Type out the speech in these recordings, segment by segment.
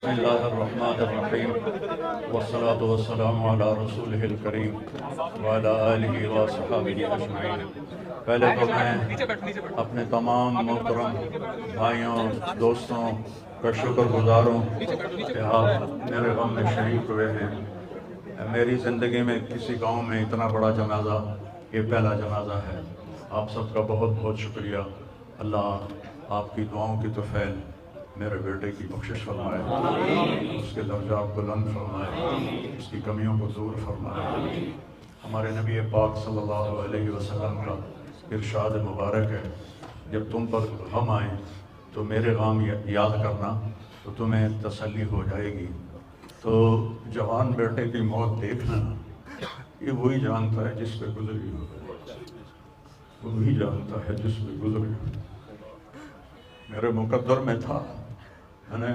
بسم اللہ الرحمن الرحیم والصلاة والسلام علی رسولہ الکریم وعلی آلہ وصحبہ اجمعین۔ پہلے تو میں اپنے تمام محترم بھائیوں دوستوں کا شکر گزار ہوں کہ آپ میرے غم میں شریک ہوئے ہیں۔ میری زندگی میں کسی گاؤں میں اتنا بڑا جنازہ یہ پہلا جنازہ ہے۔ آپ سب کا بہت بہت شکریہ۔ اللہ آپ کی دعاؤں کی طفیل میرے بیٹے کی بخشش فرمائے، اس کے درجات بلند فرمائے، اس کی کمیوں کو دور فرمائے۔ ہمارے نبی پاک صلی اللہ علیہ وسلم کا ارشاد مبارک ہے، جب تم پر غم آئیں تو میرے غم یاد کرنا تو تمہیں تسلی ہو جائے گی۔ تو جوان بیٹے کی موت دیکھنا یہ وہی جانتا ہے جس پہ گزری ہو، وہی جانتا ہے جس پہ گزری ہو۔ میرے مقدر میں تھا، میں نے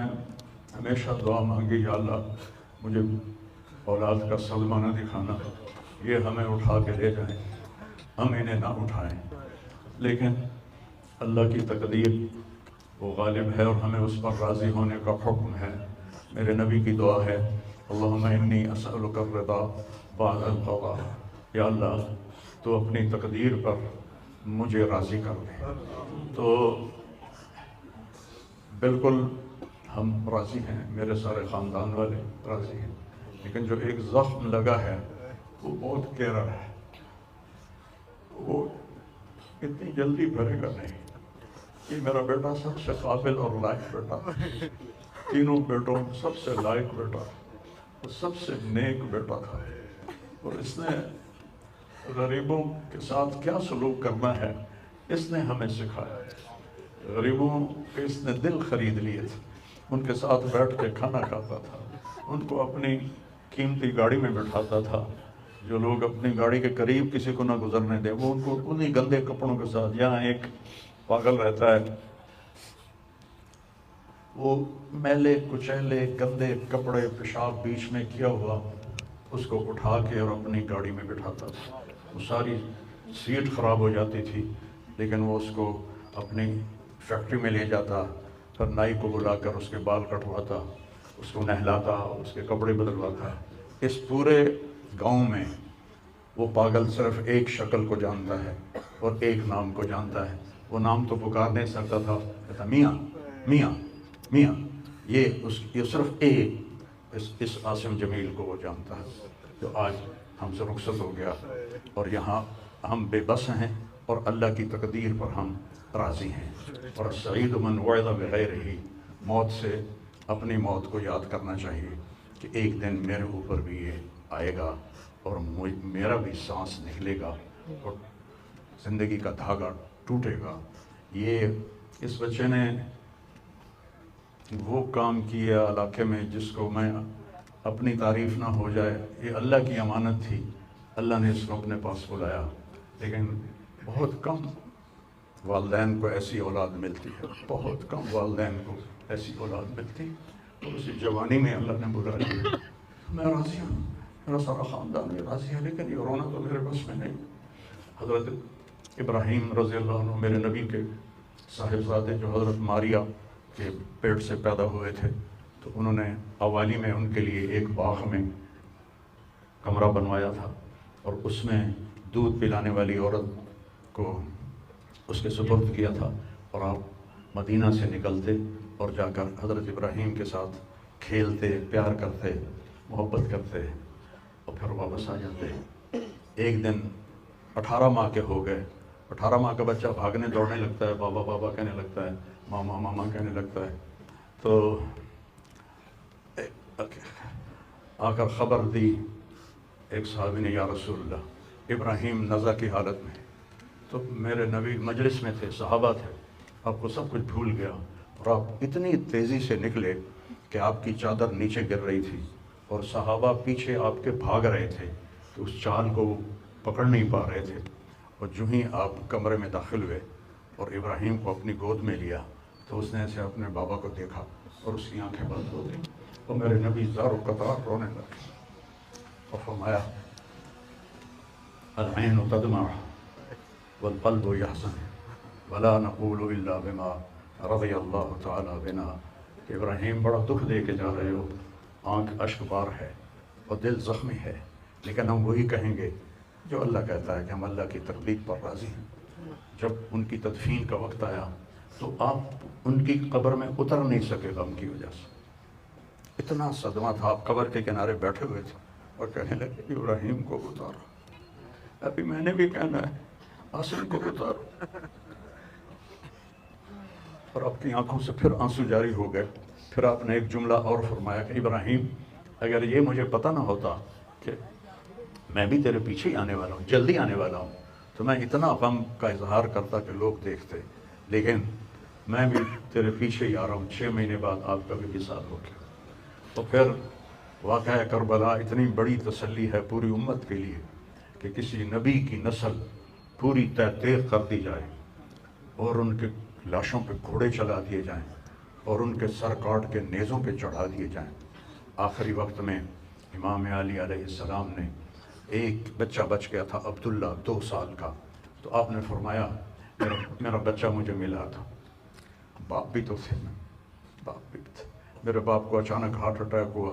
ہمیشہ دعا مانگی، یا اللہ مجھے اولاد کا صدمہ نہ دکھانا، یہ ہمیں اٹھا کے لے جائیں، ہم انہیں نہ اٹھائیں۔ لیکن اللہ کی تقدیر وہ غالب ہے اور ہمیں اس پر راضی ہونے کا حکم ہے۔ میرے نبی کی دعا ہے، اللہم انی اسألک الرضا بعد القضاء، یا اللہ تو اپنی تقدیر پر مجھے راضی کر دے۔ تو بالکل ہم راضی ہیں، میرے سارے خاندان والے راضی ہیں، لیکن جو ایک زخم لگا ہے وہ بہت گہرا ہے، وہ اتنی جلدی بھرے گا نہیں۔ یہ میرا بیٹا سب سے قابل اور لائق بیٹا، تینوں بیٹوں سب سے لائق بیٹا، وہ سب سے نیک بیٹا تھا، اور اس نے غریبوں کے ساتھ کیا سلوک کرنا ہے اس نے ہمیں سکھایا۔ غریبوں کے اس نے دل خرید لیے تھے، ان کے ساتھ بیٹھ کے کھانا کھاتا تھا، ان کو اپنی قیمتی گاڑی میں بٹھاتا تھا۔ جو لوگ اپنی گاڑی کے قریب کسی کو نہ گزرنے دے، وہ ان کو انہی گندے کپڑوں کے ساتھ، جہاں ایک پاگل رہتا ہے وہ میلے کچیلے گندے کپڑے پیشاب بیچ میں کیا ہوا اس کو اٹھا کے اور اپنی گاڑی میں بٹھاتا تھا۔ وہ ساری سیٹ خراب ہو جاتی تھی، لیکن وہ اس کو اپنی فیکٹری میں لے جاتا، پھر نائی کو بلا کر اس کے بال کٹواتا، اس کو نہلاتا، اس کے کپڑے بدلواتا۔ اس پورے گاؤں میں وہ پاگل صرف ایک شکل کو جانتا ہے اور ایک نام کو جانتا ہے۔ وہ نام تو پکار نہیں سکتا تھا، کہتا میاں میاں میاں، یہ صرف ایک اس عاصم جمیل کو وہ جانتا ہے، جو آج ہم سے رخصت ہو گیا، اور یہاں ہم بے بس ہیں اور اللہ کی تقدیر پر ہم راضی ہیں۔ اور سعید من وعظ بغیرہ، موت سے اپنی موت کو یاد کرنا چاہیے کہ ایک دن میرے اوپر بھی یہ آئے گا اور میرا بھی سانس نکلے گا اور زندگی کا دھاگا ٹوٹے گا۔ یہ اس بچے نے وہ کام کیا علاقے میں جس کو میں اپنی تعریف نہ ہو جائے، یہ اللہ کی امانت تھی، اللہ نے اس کو اپنے پاس بلایا۔ لیکن بہت کم والدین کو ایسی اولاد ملتی ہے، بہت کم والدین کو ایسی اولاد ملتی، اور اسی جوانی میں اللہ نے بلا لیا۔ میں راضی ہوں، میرا سارا خاندان بھی راضی ہے، لیکن یہ رونا تو میرے بس میں نہیں۔ حضرت ابراہیم رضی اللہ عنہ میرے نبی کے صاحبزادے، جو حضرت ماریہ کے پیٹ سے پیدا ہوئے تھے، تو انہوں نے حوالی میں ان کے لیے ایک باغ میں کمرہ بنوایا تھا، اور اس میں دودھ پلانے والی عورت کو اس کے سپرد کیا تھا، اور آپ مدینہ سے نکلتے اور جا کر حضرت ابراہیم کے ساتھ کھیلتے، پیار کرتے، محبت کرتے، اور پھر واپس آ جاتے۔ ایک دن 18 ماہ کے ہو گئے، 18 ماہ کا بچہ بھاگنے دوڑنے لگتا ہے، بابا بابا کہنے لگتا ہے، ماما ماما کہنے لگتا ہے۔ تو آ کر خبر دی ایک صحابی نے، یا رسول اللہ ابراہیم نزع کی حالت میں۔ تو میرے نبی مجلس میں تھے، صحابہ تھے، آپ کو سب کچھ بھول گیا، اور آپ اتنی تیزی سے نکلے کہ آپ کی چادر نیچے گر رہی تھی، اور صحابہ پیچھے آپ کے بھاگ رہے تھے، تو اس چال کو وہ پکڑ نہیں پا رہے تھے۔ اور جو ہی آپ کمرے میں داخل ہوئے اور ابراہیم کو اپنی گود میں لیا، تو اس نے ایسے اپنے بابا کو دیکھا اور اس کی آنکھیں بند ہو گئیں، اور میرے نبی زار و قطار رونے لگے، اور فرمایا العین تدمع والقلب یحزن ولا نقول الا بما رضی اللہ تعالی بنا کہ ابراہیم بڑا دکھ دے کے جا رہے ہو، آنکھ اشک بار ہے اور دل زخمی ہے، لیکن ہم وہی کہیں گے جو اللہ کہتا ہے کہ ہم اللہ کی تخلیق پر راضی ہیں۔ جب ان کی تدفین کا وقت آیا تو آپ ان کی قبر میں اتر نہیں سکے غم کی وجہ سے، اتنا صدمہ تھا، آپ قبر کے کنارے بیٹھے ہوئے تھے اور کہنے لگے ابراہیم کو اتارو، ابھی میں نے بھی کہنا ہے آسم کو اتارو، اور آپ کی آنکھوں سے پھر آنسو جاری ہو گئے۔ پھر آپ نے ایک جملہ اور فرمایا کہ ابراہیم اگر یہ مجھے پتہ نہ ہوتا کہ میں بھی تیرے پیچھے ہی آنے والا ہوں، جلدی آنے والا ہوں، تو میں اتنا غم کا اظہار کرتا کہ لوگ دیکھتے، لیکن میں بھی تیرے پیچھے ہی آ رہا ہوں، 6 مہینے بعد آپ کا بھی وصال ہو گیا۔ تو پھر واقعہ کربلا اتنی بڑی تسلی ہے پوری امت کے لیے کہ کسی نبی کی نسل پوری تحقیق کر دی جائے اور ان کے لاشوں پہ گھوڑے چلا دیے جائیں اور ان کے سر کاٹ کے نیزوں پہ چڑھا دیے جائیں۔ آخری وقت میں امام علی علیہ السلام نے ایک بچہ بچ گیا تھا، عبداللہ 2 سال کا، تو آپ نے فرمایا میرا بچہ مجھے ملا تھا، باپ بھی تو تھے، باپ بھی تھے، میرے باپ کو اچانک ہارٹ اٹیک ہوا،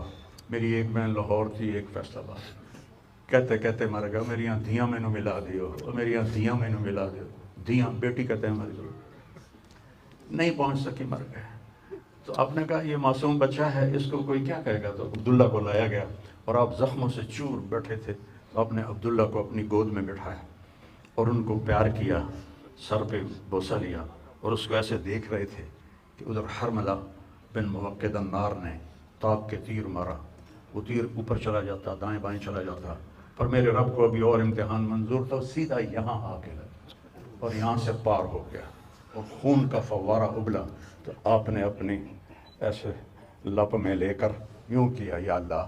میری ایک بہن لاہور تھی ایک فیصل آباد، کہتے کہتے مر گیا، میری یہاں دھیاں میں نو ملا دیو، میری یہاں دھیاں میں نو ملا دیو، دھیاں بیٹی کہتے ہیں ہماری ضرورت نہیں پہنچ سکی، مر گئے۔ تو آپ نے کہا یہ معصوم بچہ ہے، اس کو کوئی کیا کہے گا، تو عبداللہ کو لایا گیا اور آپ زخموں سے چور بیٹھے تھے، تو آپ نے عبداللہ کو اپنی گود میں بٹھایا اور ان کو پیار کیا، سر پہ بوسہ لیا اور اس کو ایسے دیکھ رہے تھے کہ ادھر حرملہ بن موقد النار نے تاک کے تیر مارا، وہ تیر اوپر چلا جاتا، دائیں بائیں چلا جاتا، پر میرے رب کو ابھی اور امتحان منظور تھا، سیدھا یہاں آ کے لگا اور یہاں سے پار ہو گیا اور خون کا فوارہ ابلا۔ تو آپ نے اپنی ایسے لپ میں لے کر یوں کیا، یا اللہ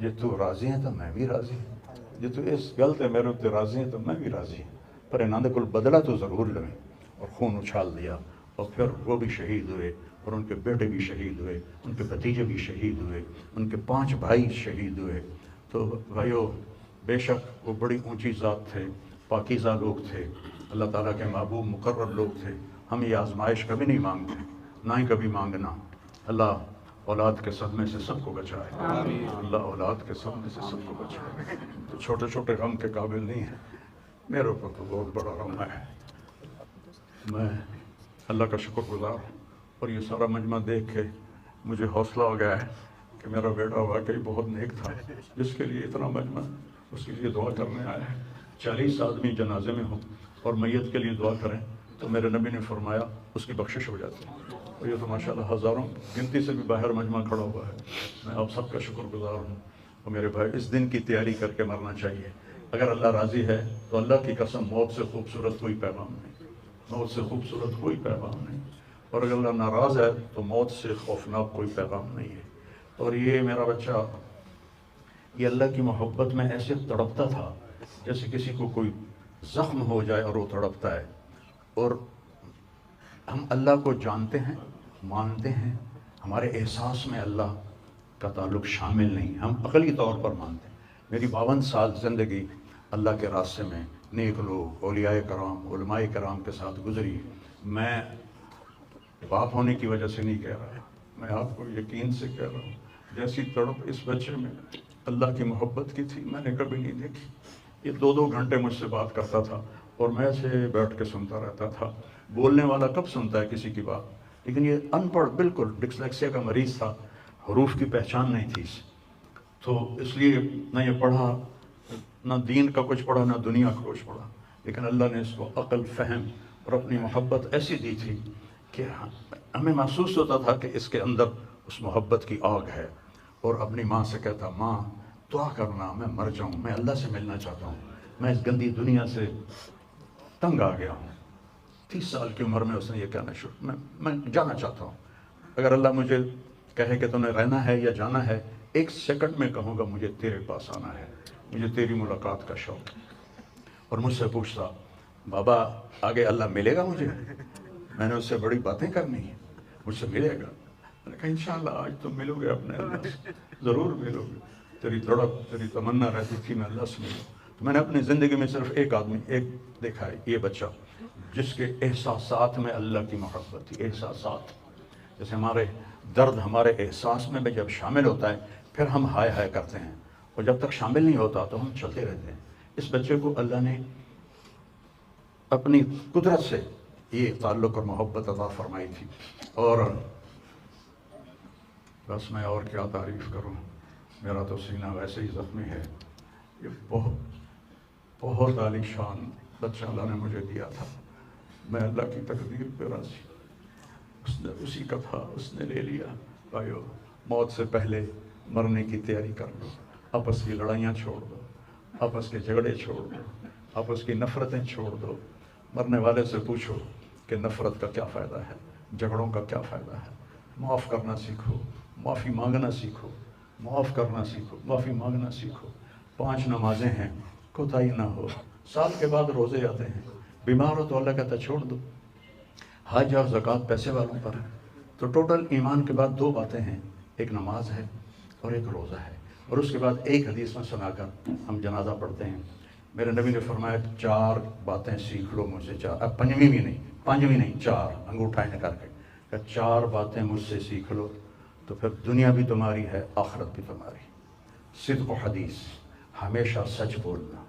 یہ تو راضی ہیں تو میں بھی راضی ہوں، یہ تو اس گل تے میرے تے راضی ہیں تو میں بھی راضی ہوں، پر انہاں دے کول بدلہ تو ضرور لیں، اور خون اچھال دیا۔ اور پھر وہ بھی شہید ہوئے اور ان کے بیٹے بھی شہید ہوئے، ان کے بھتیجے بھی شہید ہوئے، ان کے 5 بھائی شہید ہوئے۔ تو بھائیو، بے شک وہ بڑی اونچی ذات تھے، پاکیزہ لوگ تھے، اللہ تعالیٰ کے محبوب مقرب لوگ تھے۔ ہم یہ آزمائش کبھی نہیں مانگتے، نہ ہی کبھی مانگنا۔ اللہ اولاد کے صدمے سے سب کو بچائے، اللہ اولاد کے صدمے سے سب کو بچائے۔ تو چھوٹے چھوٹے غم کے قابل نہیں ہیں، میرے اوپر تو بہت بڑا غم ہے۔ میں اللہ کا شکر گزار ہوں، اور یہ سارا مجمع دیکھ کے مجھے حوصلہ ہو گیا ہے کہ میرا بیٹا واقعی بہت نیک تھا، جس کے لیے اتنا مجمع اس کے لیے دعا کرنے آیا ہے۔ 40 آدمی جنازے میں ہوں اور میت کے لیے دعا کریں تو میرے نبی نے فرمایا اس کی بخشش ہو جاتی ہے، اور یہ تو ماشاءاللہ ہزاروں گنتی سے بھی باہر مجمع کھڑا ہوا ہے۔ میں آپ سب کا شکر گزار ہوں، اور میرے بھائی اس دن کی تیاری کر کے مرنا چاہیے۔ اگر اللہ راضی ہے تو اللہ کی قسم موت سے خوبصورت کوئی پیغام نہیں، موت سے خوبصورت کوئی پیغام نہیں، اور اگر اللہ ناراض ہے تو موت سے خوفناک کوئی پیغام نہیں ہے۔ اور یہ میرا بچہ یہ اللہ کی محبت میں ایسے تڑپتا تھا جیسے کسی کو کوئی زخم ہو جائے اور وہ تڑپتا ہے۔ اور ہم اللہ کو جانتے ہیں، مانتے ہیں، ہمارے احساس میں اللہ کا تعلق شامل نہیں، ہم عقلی طور پر مانتے ہیں۔ میری 52 سال زندگی اللہ کے راستے میں نیک لوگ، اولیاء کرام، علماء کرام کے ساتھ گزری۔ میں باپ ہونے کی وجہ سے نہیں کہہ رہا، میں آپ کو یقین سے کہہ رہا ہوں، جیسی تڑپ اس بچے میں اللہ کی محبت کی تھی میں نے کبھی نہیں دیکھی۔ یہ 2 گھنٹے مجھ سے بات کرتا تھا اور میں ایسے بیٹھ کے سنتا رہتا تھا۔ بولنے والا کب سنتا ہے کسی کی بات، لیکن یہ ان پڑھ، بالکل ڈسلیکسیا کا مریض تھا، حروف کی پہچان نہیں تھی اسے، تو اس لیے نہ یہ پڑھا، نہ دین کا کچھ پڑھا، نہ دنیا کا کچھ پڑھا، لیکن اللہ نے اس کو عقل، فہم اور اپنی محبت ایسی دی تھی کہ ہمیں محسوس ہوتا تھا کہ اس کے اندر اس محبت کی آگ ہے۔ اور اپنی ماں سے کہتا، ماں دعا کرنا میں مر جاؤں، میں اللہ سے ملنا چاہتا ہوں، میں اس گندی دنیا سے تنگ آ گیا ہوں۔ 30 سال کی عمر میں اس نے یہ کہنا شروع، میں جانا چاہتا ہوں، اگر اللہ مجھے کہے کہ تمہیں رہنا ہے یا جانا ہے، 1 سیکنڈ میں کہوں گا مجھے تیرے پاس آنا ہے، مجھے تیری ملاقات کا شوق ہے۔ اور مجھ سے پوچھتا، بابا آگے اللہ ملے گا مجھے؟ میں نے اس سے بڑی باتیں کرنی ہیں، مجھ سے ملے گا؟ میں نے کہا انشاءاللہ آج تم ملو گے اپنے اللہ سے، ضرور ملو گے، تیری تڑپ، تیری تمنا رہتی تھی میں اللہ سے ملوں۔ تو میں نے اپنی زندگی میں صرف ایک آدمی دیکھا ہے، یہ بچہ، جس کے احساسات میں اللہ کی محبت تھی، احساسات۔ جیسے ہمارے درد ہمارے احساس میں بھی جب شامل ہوتا ہے پھر ہم ہائے ہائے کرتے ہیں، اور جب تک شامل نہیں ہوتا تو ہم چلتے رہتے ہیں۔ اس بچے کو اللہ نے اپنی قدرت سے یہ تعلق اور محبت عطا فرمائی تھی، اور بس میں اور کیا تعریف کروں، میرا تو سینہ ویسے ہی زخمی ہے۔ یہ بہت عالی شان بچہ اللہ نے مجھے دیا تھا، میں اللہ کی تقدیر پہ راضی، اس نے اسی کا تھا، اس نے لے لیا۔ بھائیو، موت سے پہلے مرنے کی تیاری کر لو، آپس کی لڑائیاں چھوڑ دو، آپس کے جھگڑے چھوڑ دو، آپس کی نفرتیں چھوڑ دو۔ مرنے والے سے پوچھو کہ نفرت کا کیا فائدہ ہے، جھگڑوں کا کیا فائدہ ہے۔ معاف کرنا سیکھو، معافی مانگنا سیکھو، معاف کرنا سیکھو، معافی مانگنا سیکھو۔ 5 نمازیں ہیں، کوتاہی نہ ہو۔ سال کے بعد روزے آتے ہیں، بیمار ہو تو اللہ کہتا ہے چھوڑ دو۔ حج اور زکوٰۃ پیسے والوں پر ہے۔ تو ٹوٹل ایمان کے بعد 2 باتیں ہیں، ایک نماز ہے اور ایک روزہ ہے، اور اس کے بعد ایک حدیث میں سنا کر ہم جنازہ پڑھتے ہیں۔ میرے نبی نے فرمایا 4 باتیں سیکھ لو مجھ سے، 4، اب 5ویں بھی نہیں، 5ویں نہیں، 4 انگوٹھا کر کے کہ 4 باتیں مجھ سے سیکھ لو تو پھر دنیا بھی تمہاری ہے، آخرت بھی تمہاری۔ صدق و حدیث، ہمیشہ سچ بولنا،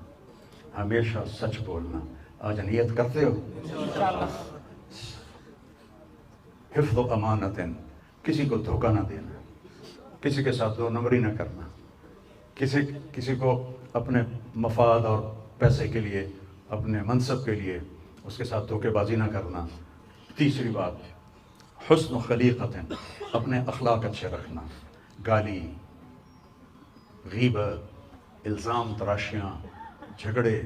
ہمیشہ سچ بولنا۔ آج نیت کرتے ہو؟ حفظ و امانت، کسی کو دھوکہ نہ دینا، کسی کے ساتھ 2 نمبری نہ کرنا، کسی کو اپنے مفاد اور پیسے کے لیے، اپنے منصب کے لیے اس کے ساتھ دھوکے بازی نہ کرنا۔ تیسری بات، حسن و خلیقت، اپنے اخلاق اچھے رکھنا، گالی، غیبت، الزام تراشیاں، جھگڑے،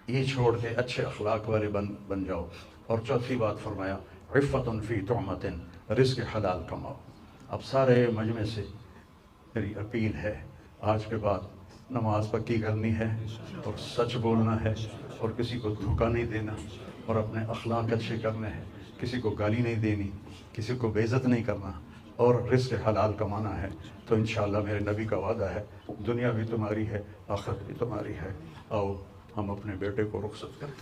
یہ چھوڑ کے اچھے اخلاق والے بن جاؤ۔ اور چوتھی بات فرمایا عفت فی طعمت، رزق حلال کماؤ۔ اب سارے مجمع سے میری اپیل ہے، آج کے بعد نماز پکی کرنی ہے اور سچ بولنا ہے اور کسی کو دھوکہ نہیں دینا اور اپنے اخلاق اچھے کرنے ہیں، کسی کو گالی نہیں دینی، کسی کو بے عزت نہیں کرنا اور رزق حلال کمانا ہے۔ تو انشاءاللہ میرے نبی کا وعدہ ہے، دنیا بھی تمہاری ہے، آخرت بھی تمہاری ہے۔ آؤ ہم اپنے بیٹے کو رخصت کریں۔